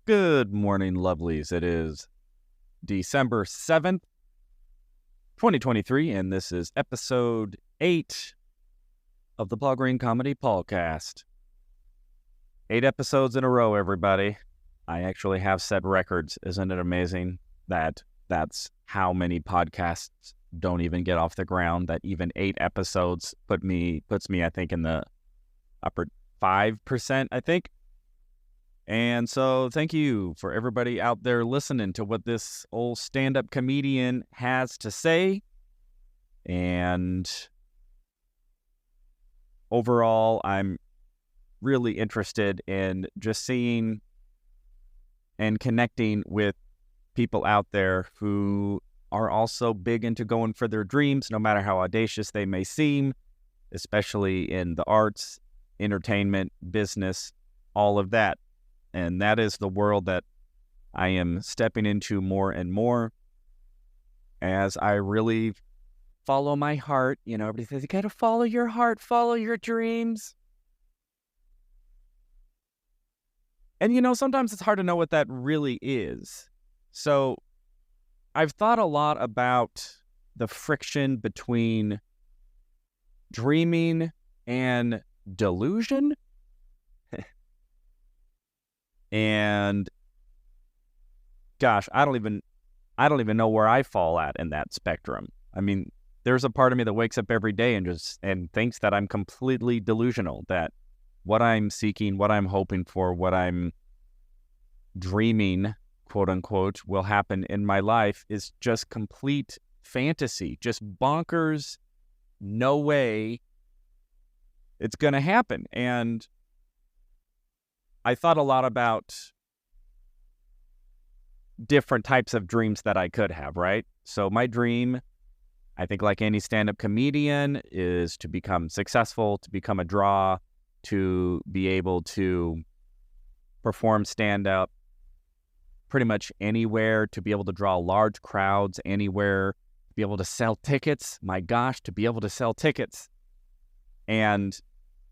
Good morning, lovelies. It is December 7th, 2023, and this is episode 8 of the Paul Green Comedy PaulCast. 8 episodes in a row, everybody. I actually have set records. Isn't it amazing that that's how many podcasts don't even get off the ground, that even 8 episodes puts me, I think, in the upper 5%, I think. And so thank you for everybody out there listening to what this old stand-up comedian has to say. And overall, I'm really interested in just seeing and connecting with people out there who are also big into going for their dreams, no matter how audacious they may seem, especially in the arts, entertainment, business, all of that. And that is the world that I am stepping into more and more as I really follow my heart. You know, everybody says, you got to follow your heart, follow your dreams. And, you know, sometimes it's hard to know what that really is. So I've thought a lot about the friction between dreaming and delusion. And gosh, I don't even know where I fall at in that spectrum. I mean, there's a part of me that wakes up every day and thinks that I'm completely delusional, that what I'm seeking, what I'm hoping for, what I'm dreaming, quote unquote, will happen in my life is just complete fantasy, just bonkers, no way it's going to happen. And I thought a lot about different types of dreams that I could have, right? So my dream, I think like any stand-up comedian, is to become successful, to become a draw, to be able to perform stand-up pretty much anywhere, to be able to draw large crowds anywhere, to be able to sell tickets. My gosh, to be able to sell tickets. And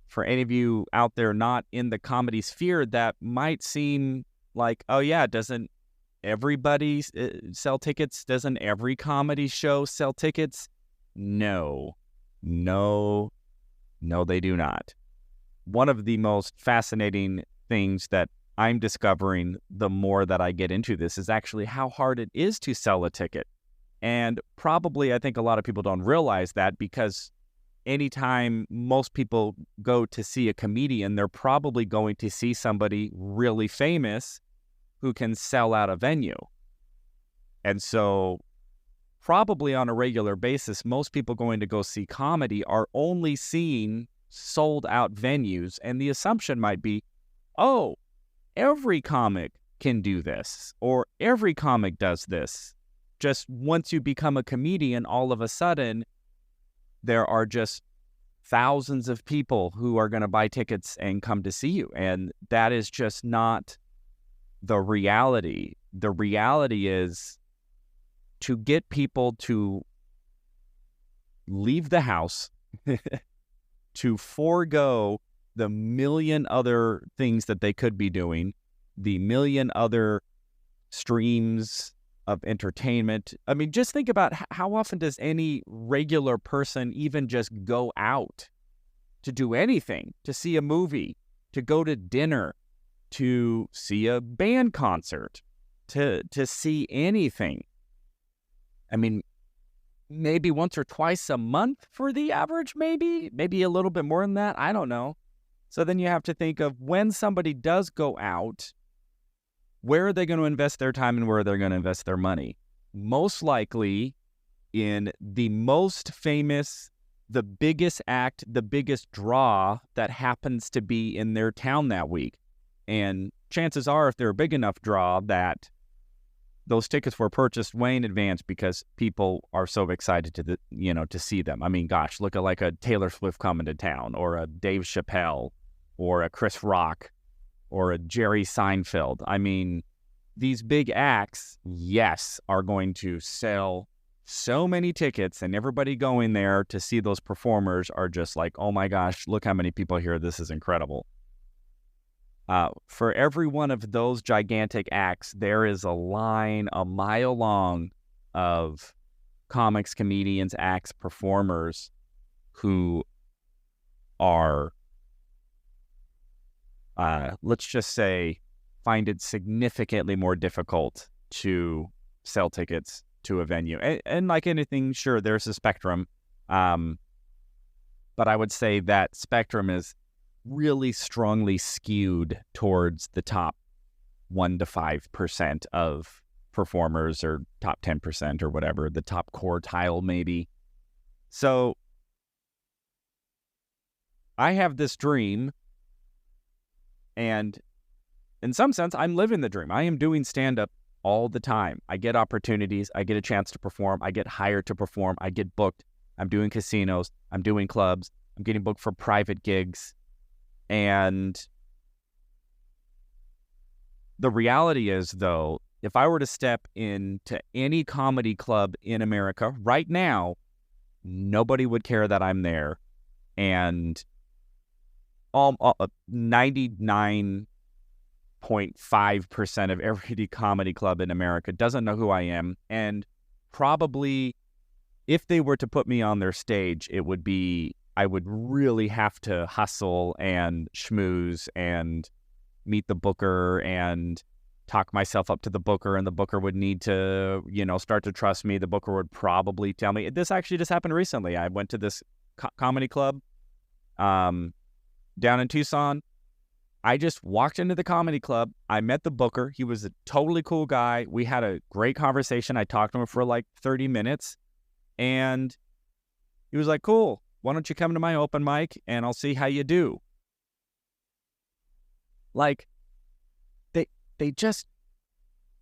for any of you out there not in the comedy sphere, that might seem like, oh yeah, doesn't everybody sell tickets? Doesn't every comedy show sell tickets? No, they do not. One of the most fascinating things that I'm discovering the more that I get into this is actually how hard it is to sell a ticket. And probably I think a lot of people don't realize that, because anytime most people go to see a comedian, they're probably going to see somebody really famous who can sell out a venue. And so probably on a regular basis, most people going to go see comedy are only seeing sold out venues. And the assumption might be, oh, every comic can do this, or every comic does this. Just once you become a comedian, all of a sudden, there are just thousands of people who are going to buy tickets and come to see you. And that is just not the reality. The reality is to get people to leave the house, to forego the million other things that they could be doing, the million other streams of entertainment. I mean, just think about how often does any regular person even just go out to do anything, to see a movie, to go to dinner, to see a band concert, to see anything. I mean, maybe once or twice a month for the average, maybe a little bit more than that. I don't know. So then you have to think of, when somebody does go out, where are they going to invest their time and where are they going to invest their money? Most likely in the most famous, the biggest act, the biggest draw that happens to be in their town that week. And chances are, if they're a big enough draw, that those tickets were purchased way in advance because people are so excited to see them. I mean, gosh, look at like a Taylor Swift coming to town, or a Dave Chappelle, or a Chris Rock, or a Jerry Seinfeld. I mean, these big acts, yes, are going to sell so many tickets, and everybody going there to see those performers are just like, oh my gosh, look how many people here. This is incredible. For every one of those gigantic acts, there is a line a mile long of comics, comedians, acts, performers who are, let's just say, find it significantly more difficult to sell tickets to a venue. And like anything, sure, there's a spectrum. But I would say that spectrum is really strongly skewed towards the top 1 to 5% of performers, or top 10% or whatever, the top quartile maybe. So I have this dream, and in some sense, I'm living the dream. I am doing stand-up all the time. I get opportunities. I get a chance to perform. I get hired to perform. I get booked. I'm doing casinos. I'm doing clubs. I'm getting booked for private gigs. And the reality is, though, if I were to step into any comedy club in America right now, nobody would care that I'm there. And 99.5% of every comedy club in America doesn't know who I am. And probably if they were to put me on their stage, it would be, I would really have to hustle and schmooze and meet the booker and talk myself up to the booker, and the booker would need to, start to trust me. The booker would probably tell me, this actually just happened recently. I went to this comedy club down in Tucson. I just walked into the comedy club. I met the booker. He was a totally cool guy. We had a great conversation. I talked to him for like 30 minutes, and he was like, cool, why don't you come to my open mic and I'll see how you do. Like, they just,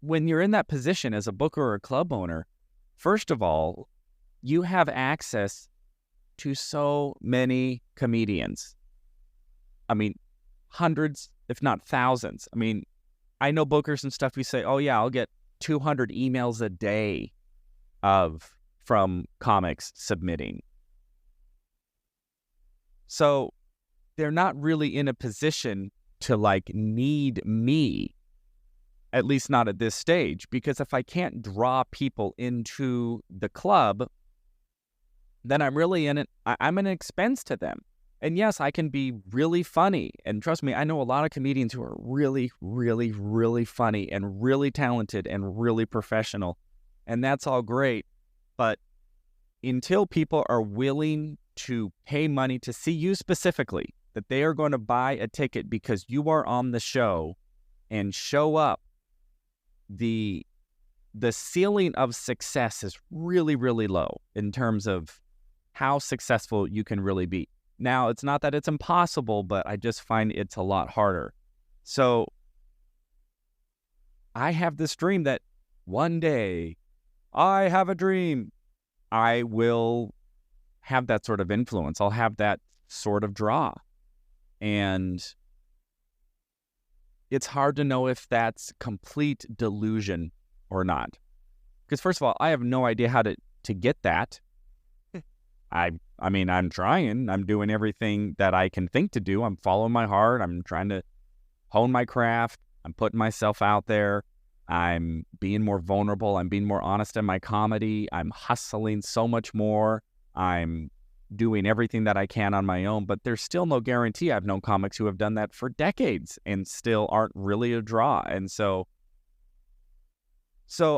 when you're in that position as a booker or a club owner, first of all, you have access to so many comedians. I mean, hundreds, if not thousands. I mean, I know bookers and stuff who say, oh yeah, I'll get 200 emails a day from comics submitting. So they're not really in a position to like need me, at least not at this stage, because if I can't draw people into the club, then I'm really I'm an expense to them. And yes, I can be really funny. And trust me, I know a lot of comedians who are really, really, really funny and really talented and really professional. And that's all great. But until people are willing to pay money to see you specifically, that they are going to buy a ticket because you are on the show and show up, the ceiling of success is really, really low in terms of how successful you can really be. Now, it's not that it's impossible, but I just find it's a lot harder. So I have this dream that one day, I have a dream, I will have that sort of influence. I'll have that sort of draw. And it's hard to know if that's complete delusion or not. Because first of all, I have no idea how to get that. I mean, I'm trying. I'm doing everything that I can think to do. I'm following my heart. I'm trying to hone my craft. I'm putting myself out there. I'm being more vulnerable. I'm being more honest in my comedy. I'm hustling so much more. I'm doing everything that I can on my own, but there's still no guarantee. I've known comics who have done that for decades and still aren't really a draw. And so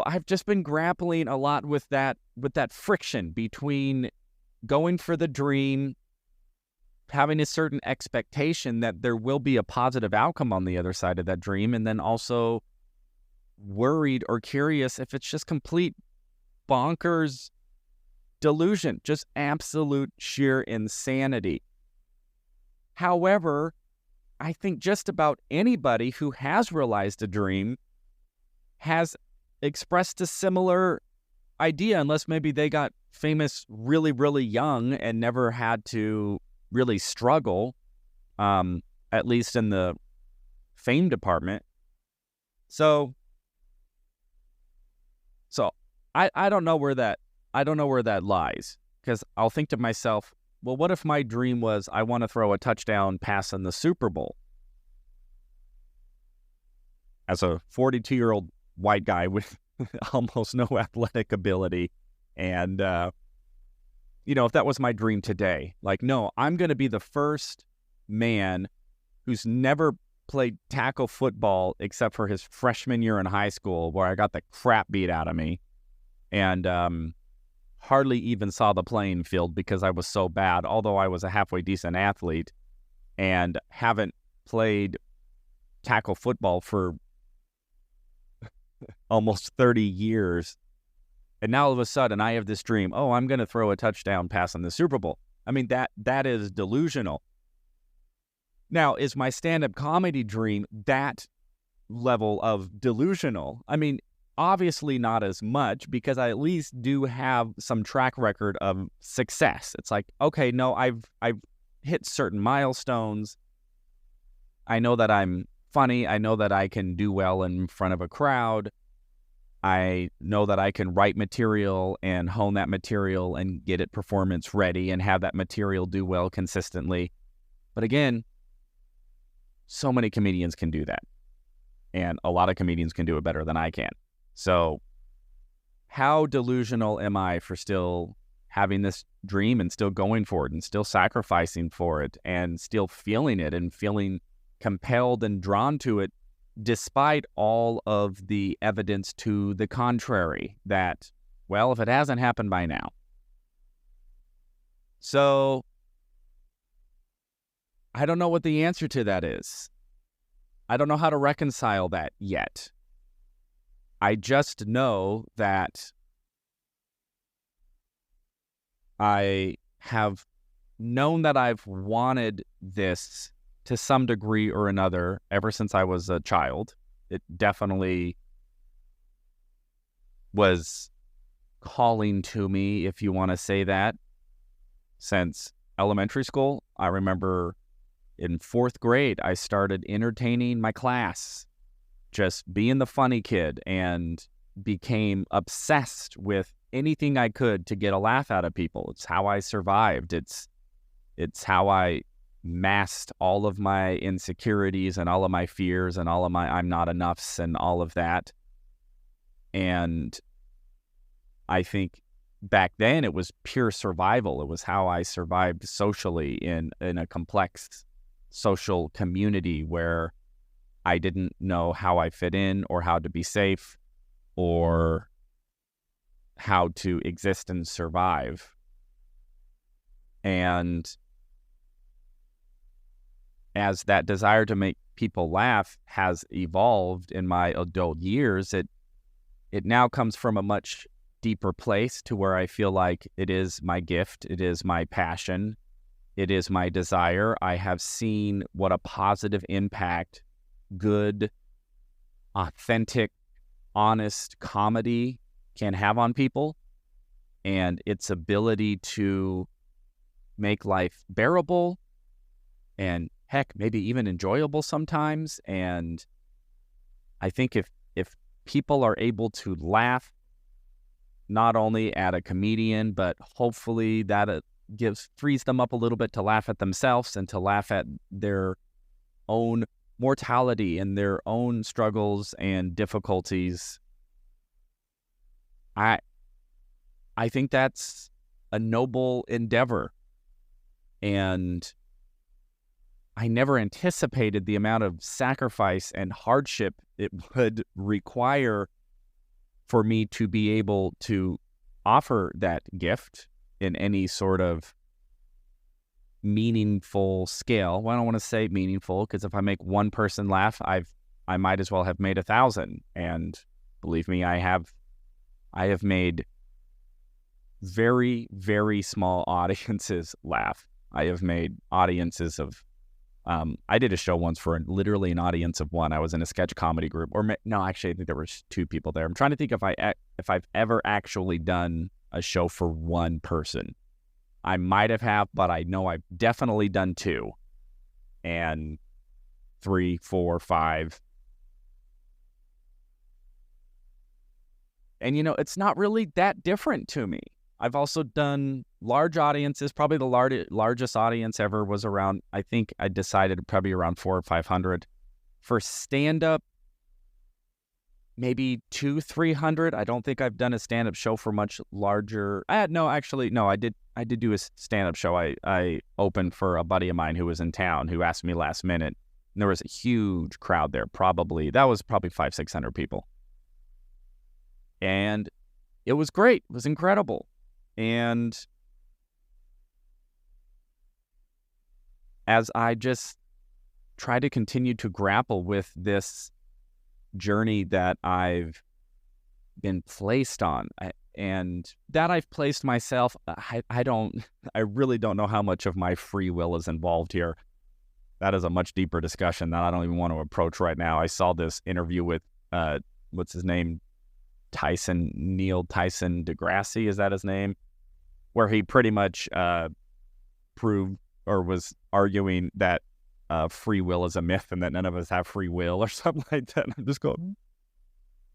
I've just been grappling a lot with that friction between going for the dream, having a certain expectation that there will be a positive outcome on the other side of that dream, and then also worried or curious if it's just complete bonkers delusion, just absolute sheer insanity. However, I think just about anybody who has realized a dream has expressed a similar idea, unless maybe they got famous really, really young and never had to really struggle, at least in the fame department. So I don't know where that lies, because I'll think to myself, well, what if my dream was I want to throw a touchdown pass in the Super Bowl? as a 42-year-old white guy with almost no athletic ability. And, if that was my dream today, like, no, I'm going to be the first man who's never played tackle football except for his freshman year in high school, where I got the crap beat out of me and hardly even saw the playing field because I was so bad, although I was a halfway decent athlete, and haven't played tackle football for almost 30 years. And now all of a sudden I have this dream, I'm going to throw a touchdown pass in the Super Bowl. I mean, that is delusional. Now, is my stand-up comedy dream that level of delusional? I mean, obviously not as much, because I at least do have some track record of success. It's like, okay, no, I've hit certain milestones. I know that I'm funny. I know that I can do well in front of a crowd. I know that I can write material and hone that material and get it performance ready and have that material do well consistently. But again, so many comedians can do that. And a lot of comedians can do it better than I can. So how delusional am I for still having this dream and still going for it and still sacrificing for it and still feeling it and feeling compelled and drawn to it, despite all of the evidence to the contrary that, well, if it hasn't happened by now. So I don't know what the answer to that is. I don't know how to reconcile that yet. I just know that I have known that I've wanted this to some degree or another ever since I was a child. It definitely was calling to me, if you want to say that, since elementary school. I remember in 4th grade, I started entertaining my class, just being the funny kid, and became obsessed with anything I could to get a laugh out of people. It's how I survived. It's how I masked all of my insecurities and all of my fears and all of my I'm not enoughs and all of that. And I think back then it was pure survival. It was how I survived socially in a complex social community where I didn't know how I fit in or how to be safe or how to exist and survive. And as that desire to make people laugh has evolved in my adult years, it now comes from a much deeper place to where I feel like it is my gift, it is my passion, it is my desire. I have seen what a positive impact good, authentic, honest comedy can have on people, and its ability to make life bearable and heck, maybe even enjoyable sometimes. And I think if people are able to laugh not only at a comedian, but hopefully that frees them up a little bit to laugh at themselves and to laugh at their own mortality and their own struggles and difficulties, I think that's a noble endeavor. And I never anticipated the amount of sacrifice and hardship it would require for me to be able to offer that gift in any sort of meaningful scale. Well, I don't want to say meaningful, because if I make one person laugh, I might as well have made 1,000. And believe me, I have made very, very small audiences laugh. I have made audiences of I did a show once for literally an audience of one. I was in a sketch comedy group, no, actually, I think there were 2 people there. I'm trying to think if I've ever actually done a show for one person. I might have, but I know I've definitely done 2, and 3, 4, 5. And it's not really that different to me. I've also done large audiences. Probably the largest audience ever was around, I think I decided probably around 400 or 500. For stand-up, maybe 200-300. I don't think I've done a stand-up show for much larger. I did do a stand-up show. I opened for a buddy of mine who was in town who asked me last minute. And there was a huge crowd there. That was probably 500-600 people. And it was great. It was incredible. And as I just try to continue to grapple with this journey that I've been placed on, and that I've placed myself, I really don't know how much of my free will is involved here. That is a much deeper discussion that I don't even want to approach right now. I saw this interview with, what's his name? Neil Tyson deGrasse, is that his name? Where he pretty much proved or was arguing that free will is a myth and that none of us have free will or something like that. And I'm just going,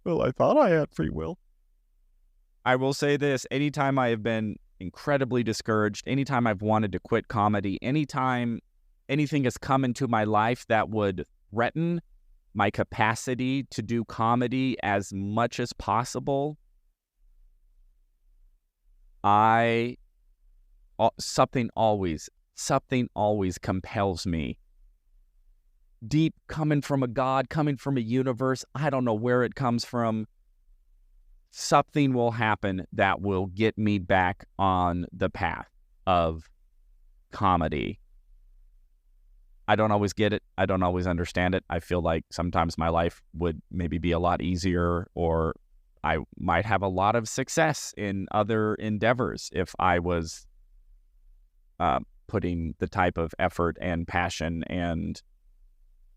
well, I thought I had free will. I will say this, anytime I have been incredibly discouraged, anytime I've wanted to quit comedy, anytime anything has come into my life that would threaten my capacity to do comedy as much as possible, something always compels me. Deep, coming from a God, coming from a universe, I don't know where it comes from. Something will happen that will get me back on the path of comedy. I don't always get it. I don't always understand it. I feel like sometimes my life would maybe be a lot easier, or I might have a lot of success in other endeavors if I was putting the type of effort and passion and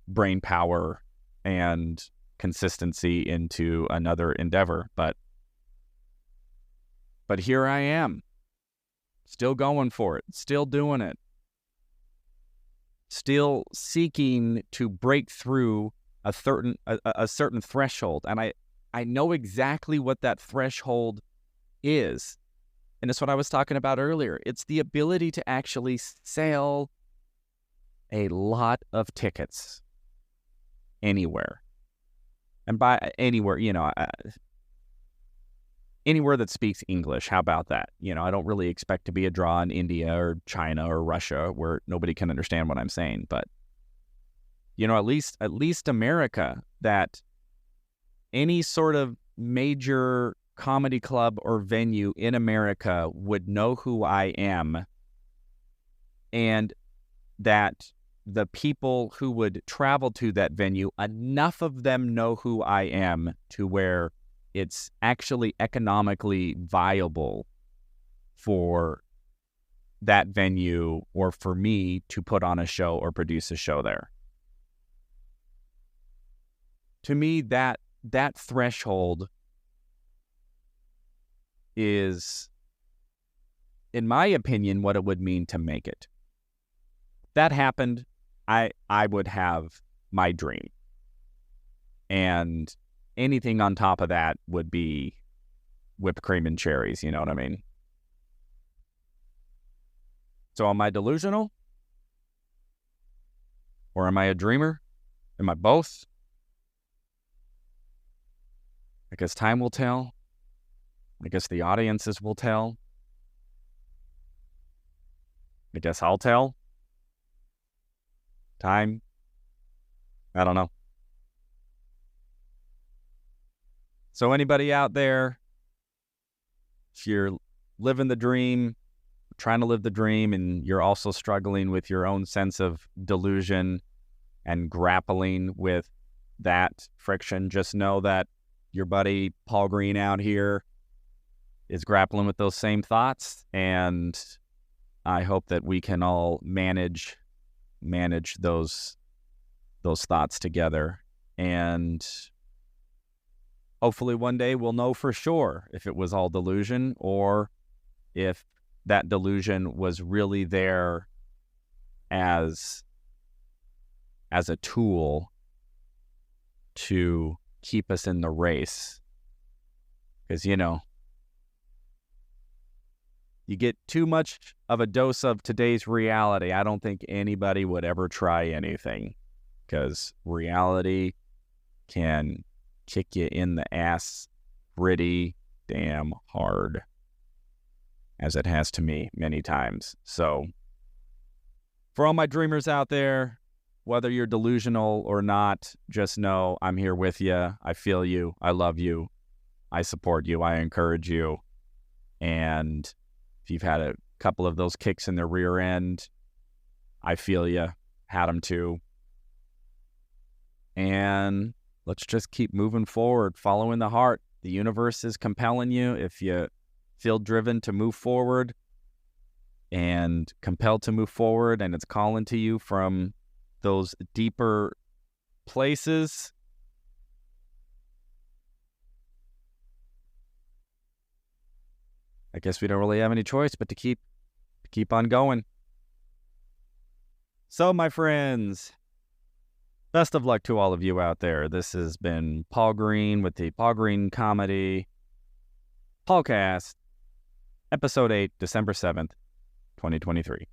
brain power and consistency into another endeavor. But here I am, still going for it, still doing it, still seeking to break through a certain threshold. And I know exactly what that threshold is. And it's what I was talking about earlier. It's the ability to actually sell a lot of tickets anywhere. And by anywhere, anywhere that speaks English. How about that? I don't really expect to be a draw in India or China or Russia where nobody can understand what I'm saying. But, at least America, that any sort of major comedy club or venue in America would know who I am, and that the people who would travel to that venue, enough of them know who I am to where it's actually economically viable for that venue or for me to put on a show or produce a show there. To me, that threshold is, in my opinion, what it would mean to make it. If that happened, I would have my dream. And anything on top of that would be whipped cream and cherries, you know what I mean? So am I delusional? Or am I a dreamer? Am I both? I guess time will tell. I guess the audiences will tell. I guess I'll tell. Time? I don't know. So anybody out there, if you're living the dream, trying to live the dream, and you're also struggling with your own sense of delusion and grappling with that friction, just know that your buddy Paul Green out here is grappling with those same thoughts, and I hope that we can all manage those thoughts together, and hopefully one day we'll know for sure if it was all delusion or if that delusion was really there as a tool to keep us in the race. Because, you get too much of a dose of today's reality, I don't think anybody would ever try anything, because reality can kick you in the ass pretty damn hard, as it has to me many times. So for all my dreamers out there, whether you're delusional or not, just know I'm here with you. I feel you. I love you. I support you. I encourage you. And if you've had a couple of those kicks in the rear end, I feel you. Had them too. And let's just keep moving forward, following the heart. The universe is compelling you. If you feel driven to move forward and compelled to move forward, and it's calling to you from those deeper places, I guess we don't really have any choice but to keep on going. So, my friends, best of luck to all of you out there. This has been Paul Green with the Paul Green Comedy PaulCast, Episode 8, December 7th, 2023.